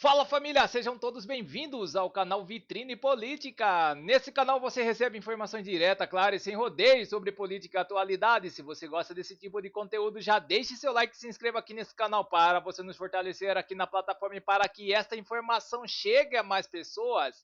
Fala família, sejam todos bem-vindos ao canal Vitrine Política. Nesse canal você recebe informações diretas, claras e sem rodeios sobre política e atualidade. Se você gosta desse tipo de conteúdo, já deixe seu like e se inscreva aqui nesse canal para você nos fortalecer aqui na plataforma e para que esta informação chegue a mais pessoas.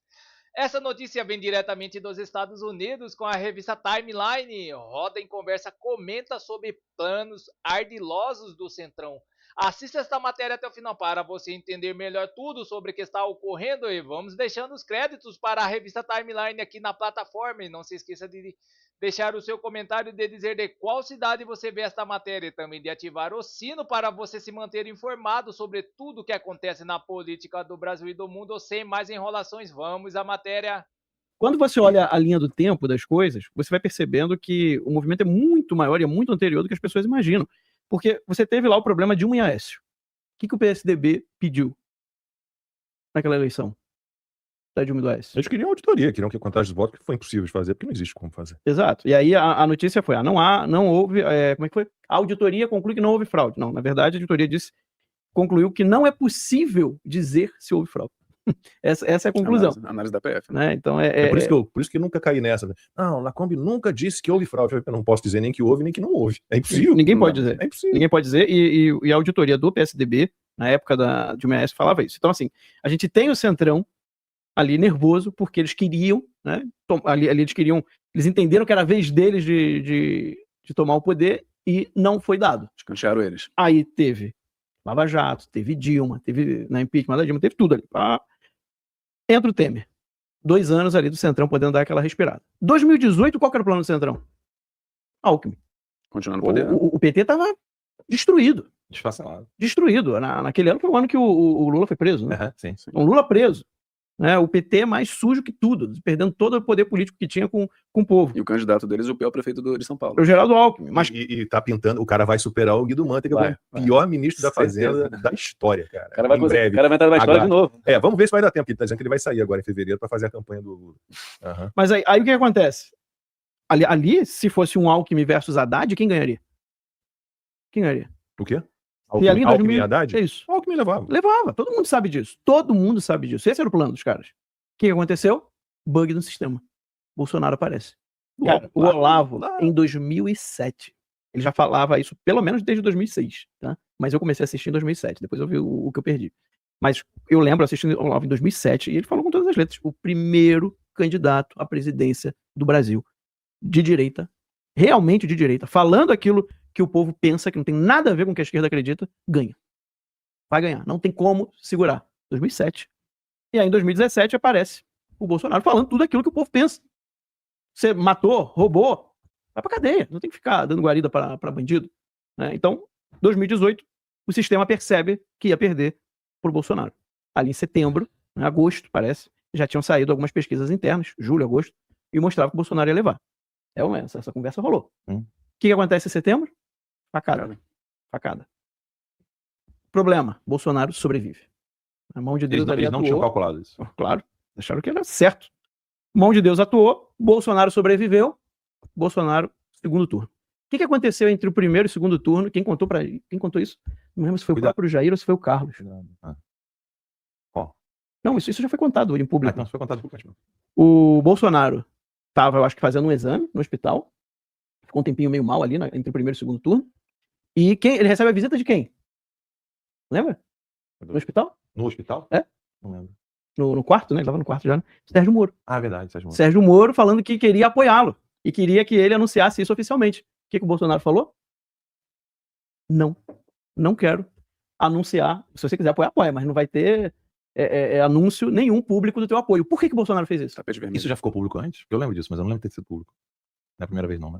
Essa notícia vem diretamente dos Estados Unidos com a revista Timeline. Roda em conversa comenta sobre planos ardilosos do Centrão. Assista esta matéria até o final para você entender melhor tudo sobre o que está ocorrendo e vamos deixando os créditos para a revista Timeline aqui na plataforma. E não se esqueça de deixar o seu comentário, de dizer de qual cidade você vê esta matéria e também de ativar o sino para você se manter informado sobre tudo o que acontece na política do Brasil e do mundo. Sem mais enrolações, vamos à matéria. Quando você olha a linha do tempo das coisas, você vai percebendo que o movimento é muito maior e é muito anterior do que as pessoas imaginam. Porque você teve lá o problema Dilma e Aécio. O que o PSDB pediu naquela eleição da Dilma e do Aécio? Eles queriam auditoria, queriam que a contagem dos votos, que foi impossível de fazer, porque não existe como fazer. Exato. E aí a notícia foi, não houve, como é que foi? A auditoria conclui que não houve fraude. Não, na verdade a auditoria concluiu que não é possível dizer se houve fraude. Essa é a conclusão. Análise da PF. Né? Então por isso que eu nunca caí nessa. Não, Lacombe nunca disse que houve fraude. Eu não posso dizer nem que houve, nem que não houve. É impossível. Ninguém pode dizer. É impossível. Ninguém pode dizer. E a auditoria do PSDB, na época da Dilma e Aécio, falava isso. Então, assim, a gente tem o Centrão ali nervoso, porque eles queriam, né? Ali eles entenderam que era a vez deles de tomar o poder e não foi dado. Escantearam eles. Aí teve Lava Jato, teve Dilma, teve na impeachment da Dilma, teve tudo ali. Entra o Temer. 2 anos ali do Centrão podendo dar aquela respirada. 2018, qual que era o plano do Centrão? Alckmin. Continuando no poder. O PT estava destruído. Desfacelado. Destruído. Naquele ano foi o ano que o Lula foi preso, né? Sim. Então, Lula preso. Né? O PT é mais sujo que tudo, perdendo todo o poder político que tinha com o povo. E o candidato deles é o pior prefeito de São Paulo. O Geraldo Alckmin. Mas... E tá pintando, o cara vai superar o Guido Mantega, que é o pior ministro da Fazenda da história, cara. O cara vai entrar na história de novo. Vamos ver se vai dar tempo, porque ele tá dizendo que ele vai sair agora em fevereiro para fazer a campanha do Lula. Uhum. Mas aí o que acontece? Ali, se fosse um Alckmin versus Haddad, quem ganharia? Quem ganharia? O quê? Alckmin e Haddad? É isso. Alckmin levava. Todo mundo sabe disso. Todo mundo sabe disso. Esse era o plano dos caras. O que aconteceu? Bug no sistema. Bolsonaro aparece. Cara, o Olavo, em 2007, ele já falava isso pelo menos desde 2006, tá? Mas eu comecei a assistir em 2007, depois eu vi o que eu perdi. Mas eu lembro assistindo o Olavo em 2007 e ele falou com todas as letras, o primeiro candidato à presidência do Brasil, de direita, realmente de direita, falando aquilo que o povo pensa, que não tem nada a ver com o que a esquerda acredita, ganha. Vai ganhar, não tem como segurar. 2007. E aí em 2017 aparece o Bolsonaro falando tudo aquilo que o povo pensa. Você matou, roubou, vai pra cadeia. Não tem que ficar dando guarida pra bandido. Né? Então, 2018, o sistema percebe que ia perder pro Bolsonaro. Ali em setembro, em agosto, parece, já tinham saído algumas pesquisas internas, julho, agosto, e mostrava que o Bolsonaro ia levar. Essa conversa rolou. O que acontece em setembro? Facada. Problema, Bolsonaro sobrevive. A mão de Deus eles não tinham calculado isso. Claro, acharam que era certo. Mão de Deus atuou, Bolsonaro sobreviveu, Bolsonaro, segundo turno. O que aconteceu entre o primeiro e o segundo turno? Quem contou isso? Não lembro se foi o próprio Jair ou se foi o Carlos. Não, isso já foi contado em público. Não, foi contado público. O Bolsonaro estava, eu acho que fazendo um exame no hospital, ficou um tempinho meio mal ali entre o primeiro e o segundo turno, e ele recebe a visita de quem? Lembra? No hospital? No hospital? É. Não lembro. No quarto, né? Ele estava no quarto já, né? Sérgio Moro. Verdade, Sérgio Moro. Sérgio Moro falando que queria apoiá-lo e queria que ele anunciasse isso oficialmente. O que o Bolsonaro falou? Não quero anunciar. Se você quiser apoiar, apoia, mas não vai ter anúncio nenhum público do teu apoio. Por que o Bolsonaro fez isso? Isso já ficou público antes? Eu lembro disso, mas eu não lembro de ter sido público. Não é a primeira vez, não, né?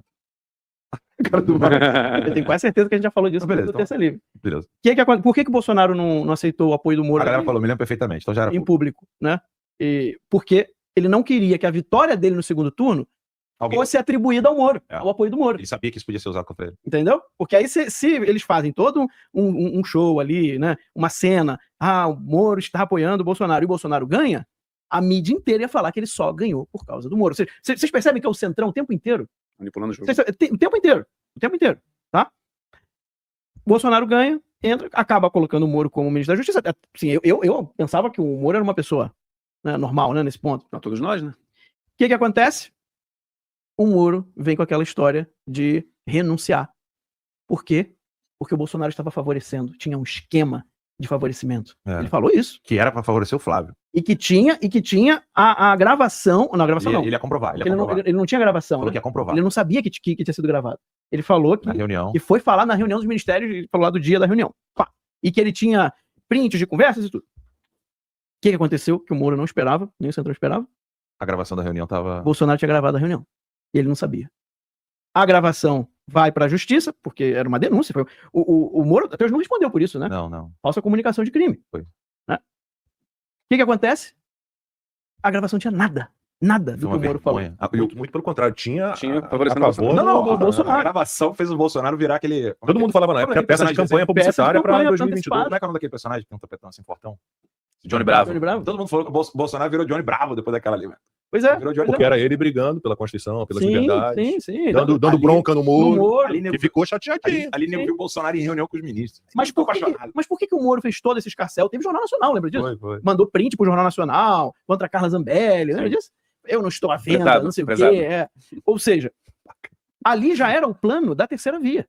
Eu tenho quase certeza que a gente já falou disso no Terça Livre. Beleza. Por que o Bolsonaro não aceitou o apoio do Moro? A galera falou, me lembro perfeitamente. Então já era em público, né? Porque ele não queria que a vitória dele no segundo turno fosse atribuída ao Moro, ao apoio do Moro. Ele sabia que isso podia ser usado contra ele. Entendeu? Porque aí se eles fazem todo um show ali, né? Uma cena, o Moro está apoiando o Bolsonaro e o Bolsonaro ganha, a mídia inteira ia falar que ele só ganhou por causa do Moro. Vocês percebem que é o Centrão o tempo inteiro? Manipulando o jogo. O tempo inteiro, tá? Bolsonaro ganha, acaba colocando o Moro como ministro da Justiça. Assim, eu pensava que o Moro era uma pessoa, né, normal, né, nesse ponto. Pra todos nós, né? O que acontece? O Moro vem com aquela história de renunciar. Por quê? Porque o Bolsonaro estava favorecendo. Tinha um esquema de favorecimento. É. Ele falou isso. Que era pra favorecer o Flávio. E que tinha a gravação. Não, a gravação não. Ele ia comprovar. Ele não tinha gravação. Falou né? que ia comprovar. Ele não sabia que tinha sido gravado. Ele falou que, Na reunião. que foi falar na reunião dos ministérios, ele falou lá do dia da reunião. Pá. E que ele tinha prints de conversas e tudo. O que aconteceu? Que o Moro não esperava, nem o Centrão esperava. A gravação da reunião tava... Bolsonaro tinha gravado a reunião. E ele não sabia. A gravação vai para a justiça, porque era uma denúncia. O Moro até hoje não respondeu por isso, né? Não. Falsa comunicação de crime. Foi. Né? O que acontece? A gravação tinha nada. Nada do que o Moro falou. Muito pelo contrário, tinha favorecendo a favor. o Bolsonaro. A gravação fez o Bolsonaro virar aquele... Todo mundo falava na época, peça de campanha publicitária pra 2022. Como é que é o nome daquele personagem que tem um tapetão assim, fortão? Johnny Bravo. Todo mundo falou que o Bolsonaro virou Johnny Bravo depois daquela ali, velho. Pois é. Porque era ele brigando pela Constituição, pelas liberdades. Sim. Dando bronca no Moro. Ali, que ficou chateadinho. Ali nem viu o Bolsonaro em reunião com os ministros. Mas por que o Moro fez todo esse escarcéu? Teve Jornal Nacional, lembra disso? Foi. Mandou print pro Jornal Nacional, contra a Carla Zambelli, lembra disso? Eu não estou à venda, não sei o quê. Ou seja, ali já era o plano da terceira via.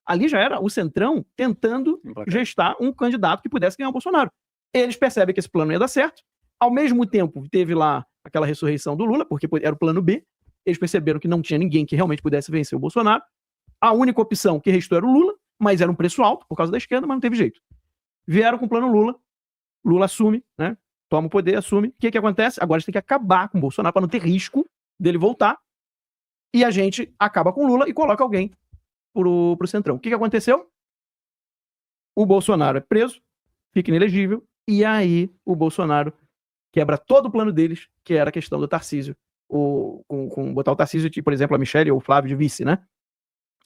Ali já era o Centrão tentando gestar um candidato que pudesse ganhar o Bolsonaro. Eles percebem que esse plano ia dar certo. Ao mesmo tempo, teve lá aquela ressurreição do Lula, porque era o plano B. Eles perceberam que não tinha ninguém que realmente pudesse vencer o Bolsonaro. A única opção que restou era o Lula, mas era um preço alto por causa da esquerda, mas não teve jeito. Vieram com o plano Lula. Lula assume, né? Toma o poder, assume. O que acontece? Agora a gente tem que acabar com o Bolsonaro para não ter risco dele voltar. E a gente acaba com o Lula e coloca alguém pro Centrão. O que aconteceu? O Bolsonaro é preso, fica inelegível, e aí o Bolsonaro quebra todo o plano deles, que era a questão do Tarcísio. Com botar o Tarcísio, por exemplo, a Michelle ou o Flávio de vice, né?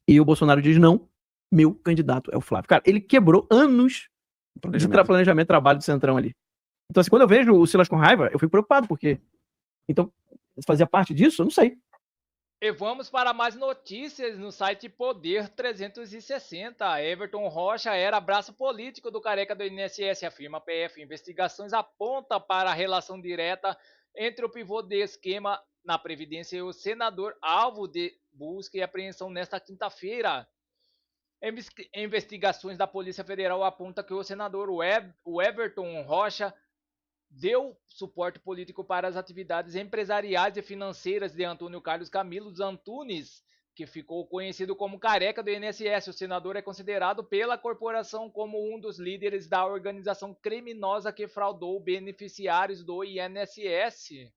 E o Bolsonaro diz, não, meu candidato é o Flávio. Cara, ele quebrou anos de planejamento de trabalho do Centrão ali. Então, assim, quando eu vejo o Silas com raiva, eu fico preocupado, porque... Então, fazia parte disso? Eu não sei. E vamos para mais notícias no site Poder 360. Everton Rocha era braço político do careca do INSS, afirma a PF. Investigações apontam para a relação direta entre o pivô de esquema na Previdência e o senador, alvo de busca e apreensão nesta quinta-feira. Investigações da Polícia Federal apontam que o senador Everton Rocha deu suporte político para as atividades empresariais e financeiras de Antônio Carlos Camilo Antunes, que ficou conhecido como careca do INSS. O senador é considerado pela corporação como um dos líderes da organização criminosa que fraudou beneficiários do INSS.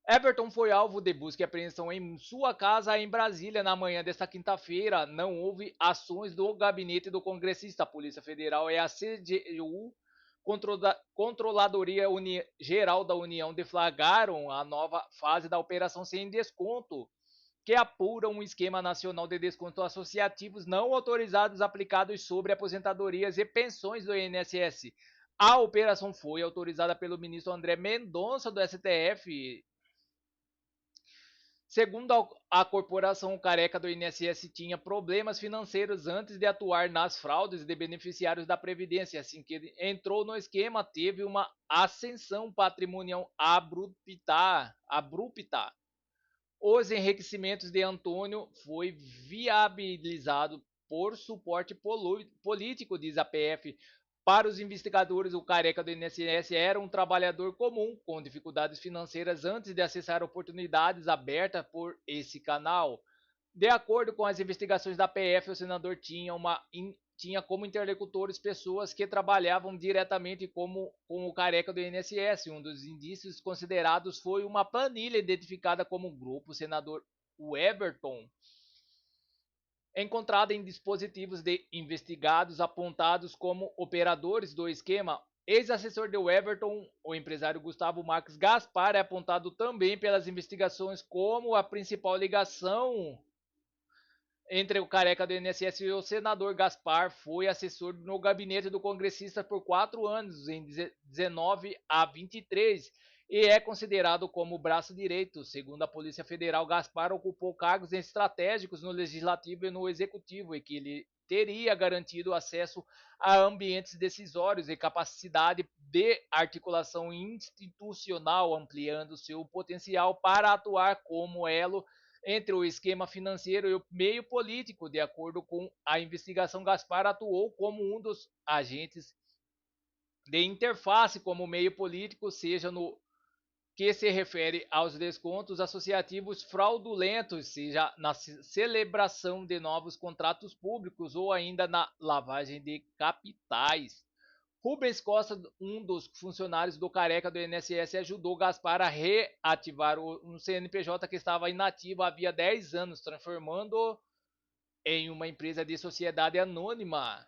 Everton foi alvo de busca e apreensão em sua casa em Brasília na manhã desta quinta-feira. Não houve ações do gabinete do congressista. A Polícia Federal e a CGU, Controladoria Geral da União, deflagraram a nova fase da Operação Sem Desconto, que apura um esquema nacional de desconto associativos não autorizados aplicados sobre aposentadorias e pensões do INSS. A operação foi autorizada pelo ministro André Mendonça do STF. Segundo a corporação, o careca do INSS tinha problemas financeiros antes de atuar nas fraudes de beneficiários da Previdência. Assim que ele entrou no esquema, teve uma ascensão patrimonial abrupta. Os enriquecimentos de Antônio foi viabilizado por suporte político, diz a PF. Para os investigadores, o careca do INSS era um trabalhador comum, com dificuldades financeiras antes de acessar oportunidades abertas por esse canal. De acordo com as investigações da PF, o senador tinha como interlocutores pessoas que trabalhavam diretamente com o careca do INSS. Um dos indícios considerados foi uma planilha identificada como grupo senador Everton, encontrada em dispositivos de investigados apontados como operadores do esquema. Ex-assessor de Everton, o empresário Gustavo Marques Gaspar, é apontado também pelas investigações como a principal ligação entre o careca do INSS e o senador. Gaspar foi assessor no gabinete do congressista por 4 anos, em 19 a 23, e é considerado como o braço direito. Segundo a Polícia Federal, Gaspar ocupou cargos estratégicos no Legislativo e no Executivo, e que ele teria garantido acesso a ambientes decisórios e capacidade de articulação institucional, ampliando seu potencial para atuar como elo entre o esquema financeiro e o meio político. De acordo com a investigação, Gaspar atuou como um dos agentes de interface como meio político, seja no que se refere aos descontos associativos fraudulentos, seja na celebração de novos contratos públicos ou ainda na lavagem de capitais. Rubens Costa, um dos funcionários do Careca do INSS, ajudou Gaspar a reativar um CNPJ que estava inativo havia 10 anos, transformando-o em uma empresa de sociedade anônima.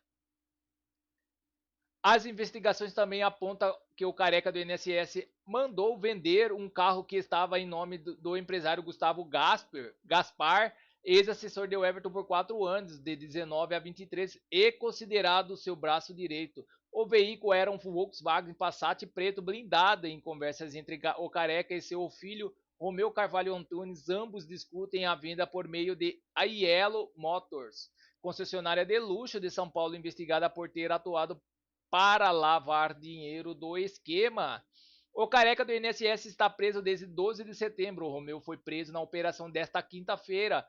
As investigações também apontam que o Careca do INSS mandou vender um carro que estava em nome do empresário Gustavo Gaspar, ex-assessor de Everton por 4 anos, de 19 a 23, e considerado seu braço direito. O veículo era um Volkswagen Passat preto blindado. Em conversas entre o Careca e seu filho, Romeu Carvalho Antunes, ambos discutem a venda por meio de Aiello Motors, concessionária de luxo de São Paulo, investigada por ter atuado para lavar dinheiro do esquema. O Careca do INSS está preso desde 12 de setembro. O Romeu foi preso na operação desta quinta-feira.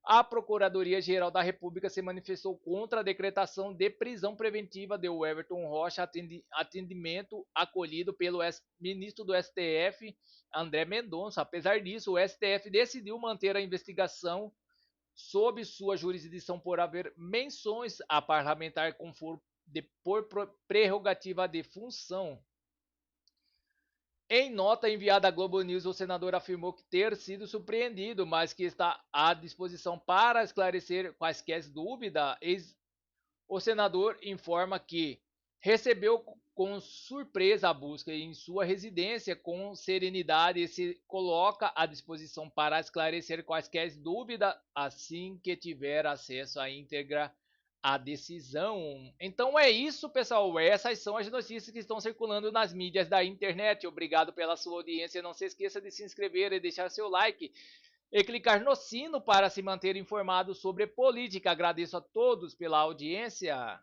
A Procuradoria-Geral da República se manifestou contra a decretação de prisão preventiva de Everton Rocha, atendimento acolhido pelo ministro do STF, André Mendonça. Apesar disso, o STF decidiu manter a investigação sob sua jurisdição por haver menções a parlamentar com foro por prerrogativa de função. Em nota enviada à Globo News, o senador afirmou que ter sido surpreendido, mas que está à disposição para esclarecer quaisquer dúvidas. O senador informa que recebeu com surpresa a busca em sua residência com serenidade e se coloca à disposição para esclarecer quaisquer dúvidas assim que tiver acesso à íntegra a decisão. Então é isso, pessoal. Essas são as notícias que estão circulando nas mídias da internet. Obrigado pela sua audiência. Não se esqueça de se inscrever e deixar seu like e clicar no sino para se manter informado sobre política. Agradeço a todos pela audiência.